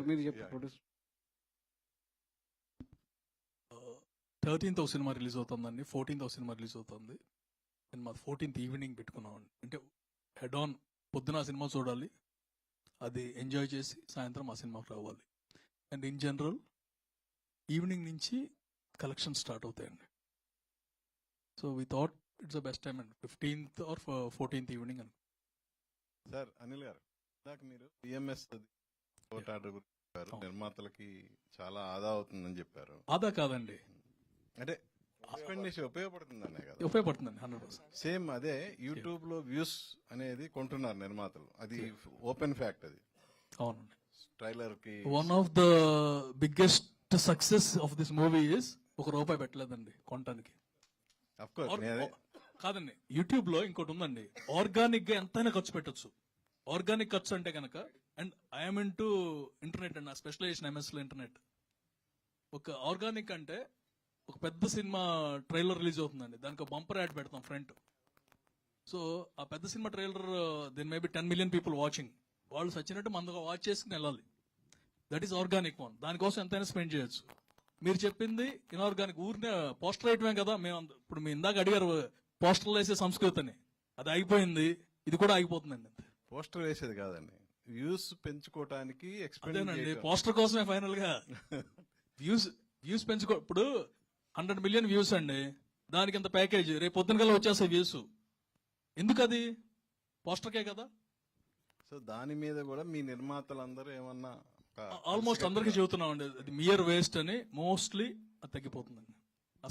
మీరు చెప్పి produce 13th cinema release అవుతుందండి, 14th సినిమా రిలీజ్ అవుతుంది. అండ్ మా 14th ఈవినింగ్ పెట్టుకున్నామండి. అంటే హెడ్ ఆన్ పొద్దున ఆ సినిమా చూడాలి, అది ఎంజాయ్ చేసి సాయంత్రం ఆ సినిమాకి రావాలి. అండ్ ఇన్ జనరల్ ఈవినింగ్ నుంచి కలెక్షన్ స్టార్ట్ అవుతాయండి. So we thought it's the best time అండి, 15th or 14th ఈవినింగ్ అని. సార్ అనిల్ గారు, ఇందాక మీరు పిఎంఎస్ ఆర్డర్ గురించి చెప్పారు, నిర్మాతలకి చాలా ఆదా అవుతుందని చెప్పారు. ఆదా కాదండి, అంటే ఎక్స్పెండిచర్ ఉపయోగపడుతుందనే కదా. ఉపయోగపడుతుందండి 100%. సేమ్ అదే యూట్యూబ్ లో వ్యూస్ అనేది కొంటున్నారు నిర్మాతలు, అది ఓపెన్ ఫ్యాక్ట్. అది అవునండి. ట్రైలర్ కి one of the biggest success of this movie is ₹1 పెట్టలేదండి కొనటానికి. అఫ్ కోర్స్ కాదండి, యూట్యూబ్ లో ఇంకోటి ఉందండి, ఆర్గానిక్ గా ఎంతైనా ఖర్చు పెట్టచ్చు. ఆర్గానిక్ ఖర్చు అంటే కనుక, and I'm into internet అండి, నా స్పెషలైజేషన్ MS లో ఇంటర్నెట్. ఒక ఆర్గానిక్ అంటే ఒక పెద్ద సినిమా ట్రైలర్ రిలీజ్ అవుతుందండి, దానికి ఒక బంపర్ యాడ్ పెడతాం ఫ్రంట్. సో ఆ పెద్ద cinema trailer then maybe 10 million people watching, వాళ్ళు సచ్చినట్టు మందుగా వాచ్ చేసుకుని వెళ్ళాలి. That is organic one. దానికోసం ఎంతైనా స్పెండ్ చేయొచ్చు. మీరు చెప్పింది ఇన్ఆర్గానిక్, ఊరినే పోస్టర్ వేయటమే కదా. మేము ఇప్పుడు మీ ఇందాక అడిగారు పోస్టర్లు వేసే సంస్కృతి అని, అది అయిపోయింది, ఇది కూడా అయిపోతుందండి. పోస్టర్ వేసేది కాదండి, వ్యూస్ పెంచుకోవటానికి అదేనండి, పోస్టర్ కోసమే ఫైనల్ గా వ్యూస్ పెంచుకో. ఇప్పుడు 100 million వ్యూస్ అండి, దానికి ఇంత ప్యాకేజ్, రేపు పొద్దున కల్లా వచ్చేసే వ్యూస్. ఎందుకు? అది పోస్టర్కే కదా. సో దాని మీద కూడా మీ నిర్మాతలందరూ ఏమన్నా ఆల్మోస్ట్ అందరికీ చెబుతున్నాం అండి, అది మియర్ వేస్ట్ అని. మోస్ట్లీ అది తగ్గిపోతుందండి. ఆ